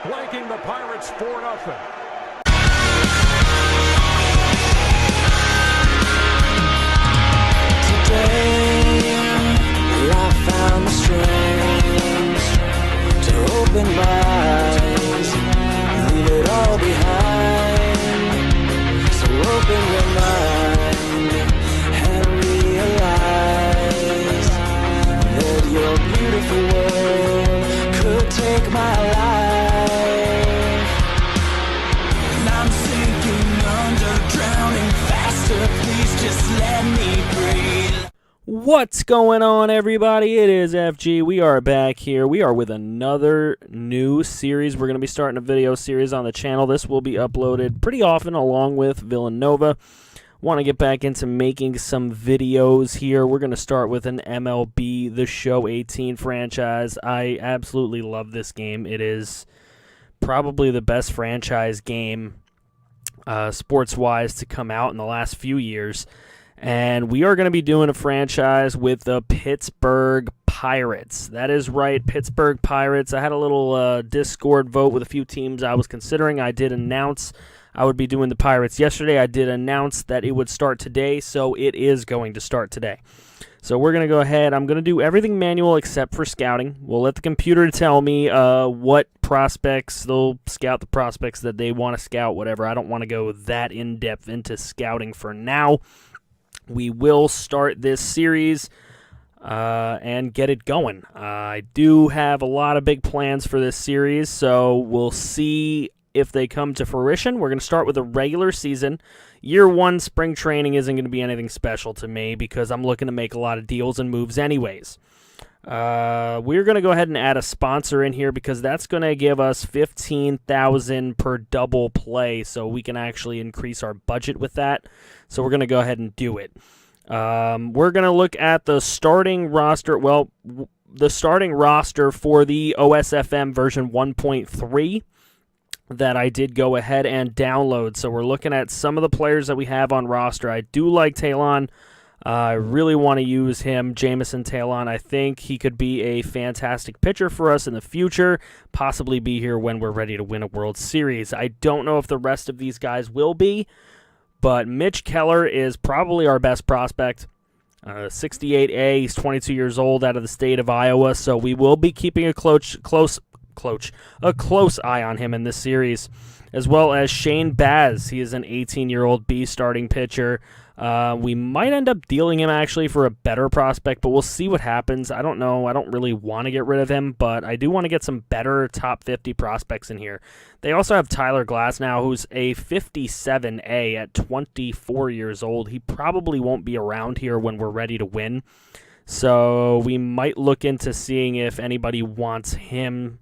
blanking the Pirates 4-0. I found the strength to open my eyes, leave it all behind. So open your mind and realize that your beautiful world could take my life. And I'm sinking under, drowning faster. Please just let me breathe. What's going on, everybody? It is FG. We are back here. We are with another new series. We're going to be starting a video series on the channel. This will be uploaded pretty often along with Villanova. Want to get back into making some videos here. We're going to start with an MLB The Show 18 franchise. I absolutely love this game. It is probably the best franchise game sports-wise to come out in the last few years. And we are going to be doing a franchise with the Pittsburgh Pirates. That is right, Pittsburgh Pirates. I had a little Discord vote with a few teams I was considering. I did announce I would be doing the Pirates yesterday. I did announce that it would start today, so it is going to start today. So we're going to go ahead. I'm going to do everything manual except for scouting. We'll let the computer tell me what prospects. They'll scout the prospects that they want to scout, whatever. I don't want to go that in-depth into scouting for now. We will start this series and get it going. I do have a lot of big plans for this series, so we'll see if they come to fruition. We're going to start with a regular season. Year one spring training isn't going to be anything special to me because I'm looking to make a lot of deals and moves anyways. We're going to go ahead and add a sponsor in here because that's going to give us $15,000 per double play, so we can actually increase our budget with that. So we're going to go ahead and do it. We're going to look at the starting roster. Well, the starting roster for the OSFM version 1.3 that I did go ahead and download. So we're looking at some of the players that we have on roster. I do like Talon. I really want to use him, Jamison Talon. I think he could be a fantastic pitcher for us in the future, possibly be here when we're ready to win a World Series. I don't know if the rest of these guys will be, but Mitch Keller is probably our best prospect. 68A, he's 22 years old, out of the state of Iowa, so we will be keeping a close eye on him in this series, as well as Shane Baz. He is an 18-year-old B starting pitcher. We might end up dealing him actually for a better prospect, but we'll see what happens. I don't know. I don't really want to get rid of him, but I do want to get some better top 50 prospects in here. They also have Tyler Glass now, who's a 57A at 24 years old. He probably won't be around here when we're ready to win, so we might look into seeing if anybody wants him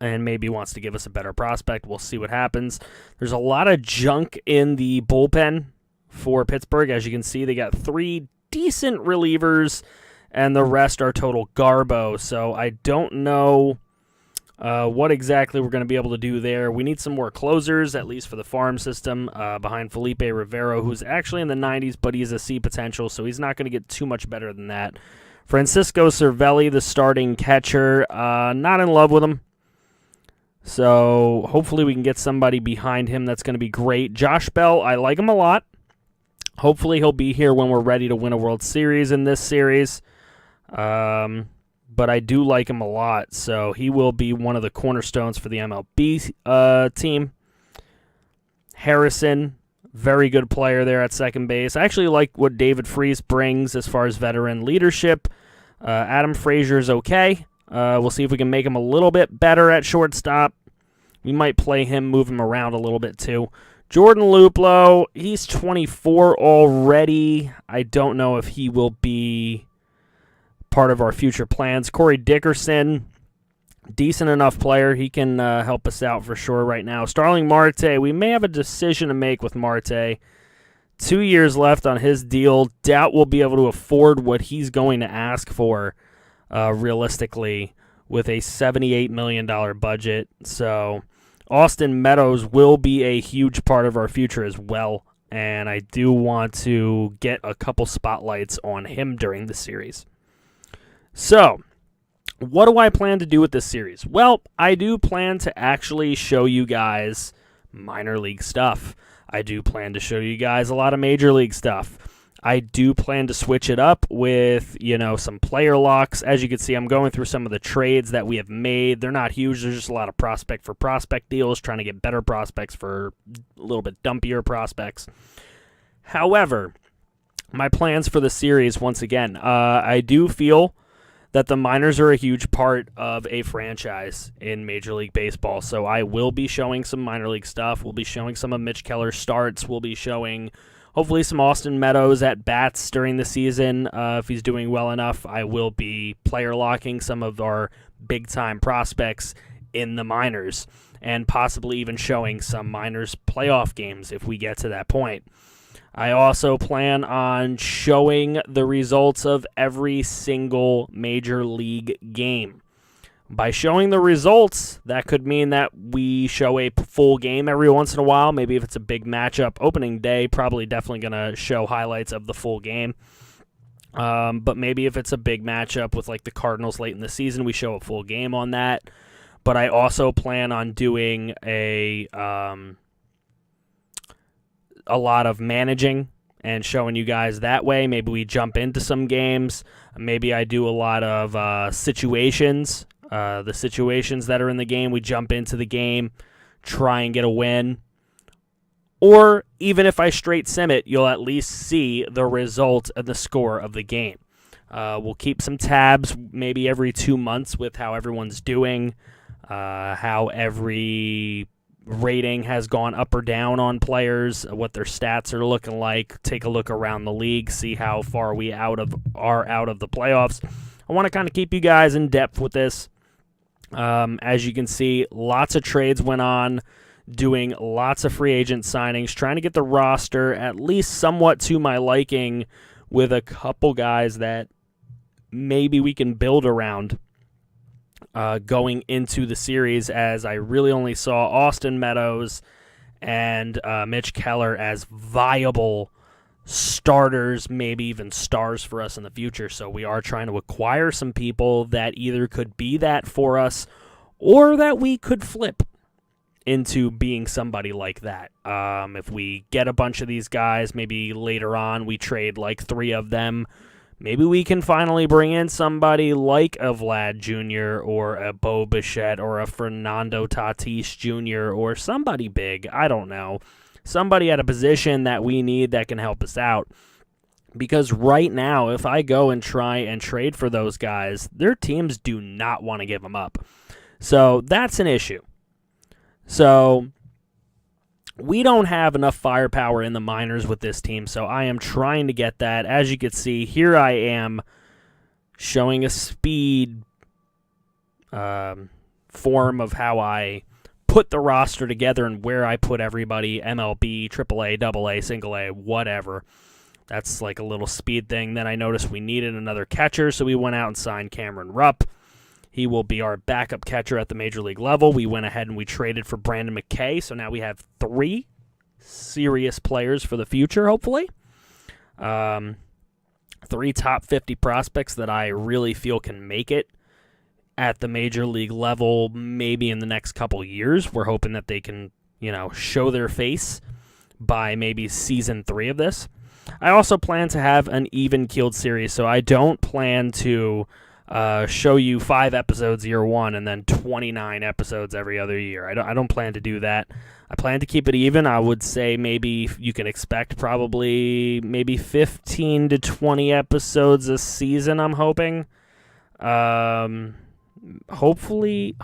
and maybe wants to give us a better prospect. We'll see what happens. There's a lot of junk in the bullpen for Pittsburgh. As you can see, they got 3 decent relievers, and the rest are total garbo. So I don't know what exactly we're going to be able to do there. We need some more closers, at least for the farm system, behind Felipe Rivero, who's actually in the 90s, but he's a C potential, so he's not going to get too much better than that. Francisco Cervelli, the starting catcher, not in love with him. So hopefully we can get somebody behind him that's going to be great. Josh Bell, I like him a lot. Hopefully he'll be here when we're ready to win a World Series in this series. But I do like him a lot, so he will be one of the cornerstones for the MLB team. Harrison, very good player there at second base. I actually like what David Freese brings as far as veteran leadership. Adam Frazier's okay. We'll see if we can make him a little bit better at shortstop. We might play him, move him around a little bit too. Jordan Luplow, he's 24 already. I don't know if he will be part of our future plans. Corey Dickerson, decent enough player. He can help us out for sure right now. Starling Marte, we may have a decision to make with Marte. 2 years left on his deal. Doubt we'll be able to afford what he's going to ask for realistically with a $78 million budget. So Austin Meadows will be a huge part of our future as well, and I do want to get a couple spotlights on him during the series. So what do I plan to do with this series? Well, I do plan to actually show you guys minor league stuff. I do plan to show you guys a lot of major league stuff. I do plan to switch it up with, some player locks. As you can see, I'm going through some of the trades that we have made. They're not huge. There's just a lot of prospect for prospect deals, trying to get better prospects for a little bit dumpier prospects. However, my plans for the series, once again, I do feel that the minors are a huge part of a franchise in Major League Baseball. So I will be showing some minor league stuff. We'll be showing some of Mitch Keller's starts. We'll be showing hopefully some Austin Meadows at bats during the season. If he's doing well enough, I will be player locking some of our big-time prospects in the minors and possibly even showing some minors playoff games if we get to that point. I also plan on showing the results of every single major league game. By showing the results, that could mean that we show a full game every once in a while. Maybe if it's a big matchup, opening day, probably definitely going to show highlights of the full game. But maybe if it's a big matchup with like the Cardinals late in the season, we show a full game on that. But I also plan on doing a lot of managing and showing you guys that way. Maybe we jump into some games. Maybe I do a lot of situations. The situations that are in the game, we jump into the game, try and get a win. Or even if I straight sim it, you'll at least see the result and the score of the game. We'll keep some tabs maybe every 2 months with how everyone's doing, how every rating has gone up or down on players, what their stats are looking like. Take a look around the league, see how far we are out of the playoffs. I want to kind of keep you guys in depth with this. As you can see, lots of trades went on, doing lots of free agent signings, trying to get the roster at least somewhat to my liking with a couple guys that maybe we can build around going into the series, as I really only saw Austin Meadows and Mitch Keller as viable starters, maybe even stars for us in the future. So we are trying to acquire some people that either could be that for us or that we could flip into being somebody like that. If we get a bunch of these guys, maybe later on we trade like 3 of them, maybe we can finally bring in somebody like a Vlad Jr. or a Bo Bichette or a Fernando Tatis Jr. or somebody big. I don't know. Somebody at a position that we need that can help us out. Because right now, if I go and try and trade for those guys, their teams do not want to give them up. So that's an issue. So we don't have enough firepower in the minors with this team, so I am trying to get that. As you can see, here I am showing a speed form of how I put the roster together and where I put everybody, MLB, AAA, AA, single A, whatever. That's like a little speed thing. Then I noticed we needed another catcher, so we went out and signed Cameron Rupp. He will be our backup catcher at the major league level. We went ahead and we traded for Brandon McKay, so now we have 3 serious players for the future, hopefully. 3 top 50 prospects that I really feel can make it at the major league level maybe in the next couple years. We're hoping that they can, show their face by maybe season 3 of this. I also plan to have an even-keeled series, so I don't plan to show you 5 episodes year 1 and then 29 episodes every other year. I don't plan to do that. I plan to keep it even. I would say maybe you can expect probably maybe 15 to 20 episodes a season, I'm hoping. Hopefully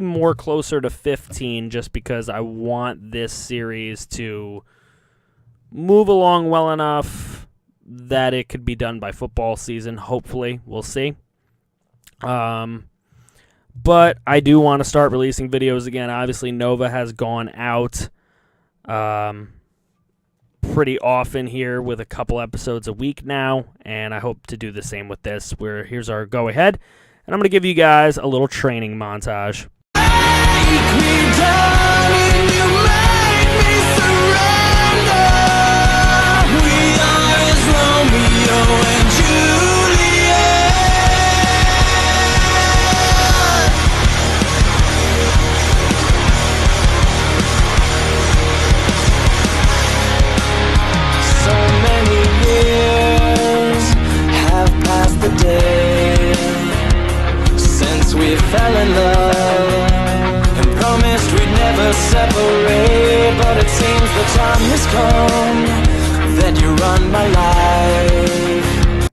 more closer to 15, just because I want this series to move along well enough that it could be done by football season. Hopefully, we'll see. But I do want to start releasing videos again. Obviously, Nova has gone out pretty often here with a couple episodes a week now, and I hope to do the same with this, where here's our go-ahead. And I'm going to give you guys a little training montage. us separate, but it seems the time has come that you run my life.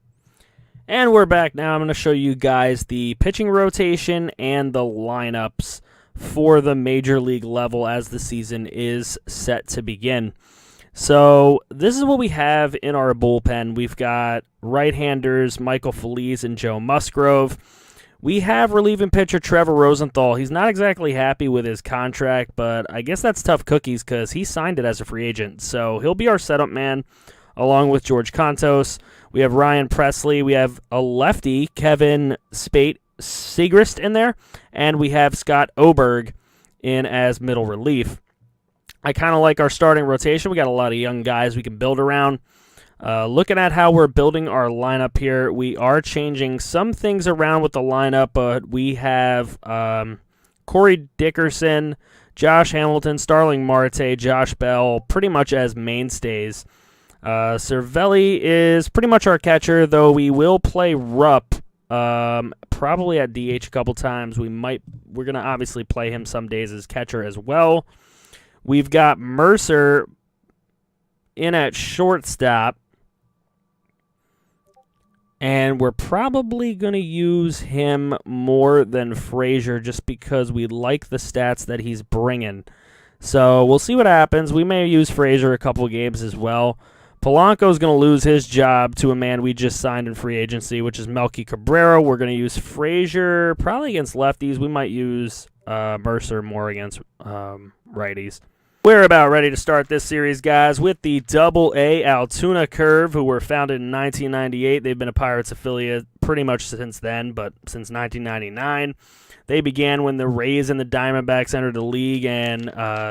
And we're back now. I'm going to show you guys the pitching rotation and the lineups for the major league level as the season is set to begin. So this is what we have in our bullpen. We've got right-handers Michael Feliz and Joe Musgrove. We have relieving pitcher Trevor Rosenthal. He's not exactly happy with his contract, but I guess that's tough cookies because he signed it as a free agent. So he'll be our setup man along with George Contos. We have Ryan Presley. We have a lefty, Kevin Segrist in there. And we have Scott Oberg in as middle relief. I kind of like our starting rotation. We got a lot of young guys we can build around. Looking at how we're building our lineup here, we are changing some things around with the lineup, but we have Corey Dickerson, Josh Hamilton, Starling Marte, Josh Bell, pretty much as mainstays. Cervelli is pretty much our catcher, though we will play Rupp probably at DH a couple times. We're going to obviously play him some days as catcher as well. We've got Mercer in at shortstop, and we're probably going to use him more than Frazier just because we like the stats that he's bringing. So we'll see what happens. We may use Frazier a couple games as well. Polanco's going to lose his job to a man we just signed in free agency, which is Melky Cabrera. We're going to use Frazier probably against lefties. We might use Mercer more against righties. We're about ready to start this series, guys, with the Double-A Altoona Curve, who were founded in 1998. They've been a Pirates affiliate pretty much since then, but since 1999. They began when the Rays and the Diamondbacks entered the league, and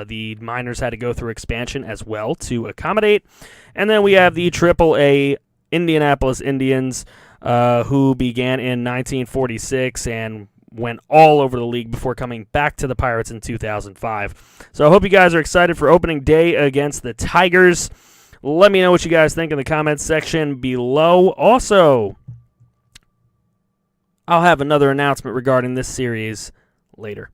the minors had to go through expansion as well to accommodate. And then we have the Triple-A Indianapolis Indians, who began in 1946 and went all over the league before coming back to the Pirates in 2005. So I hope you guys are excited for opening day against the Tigers. Let me know what you guys think in the comments section below. Also, I'll have another announcement regarding this series later.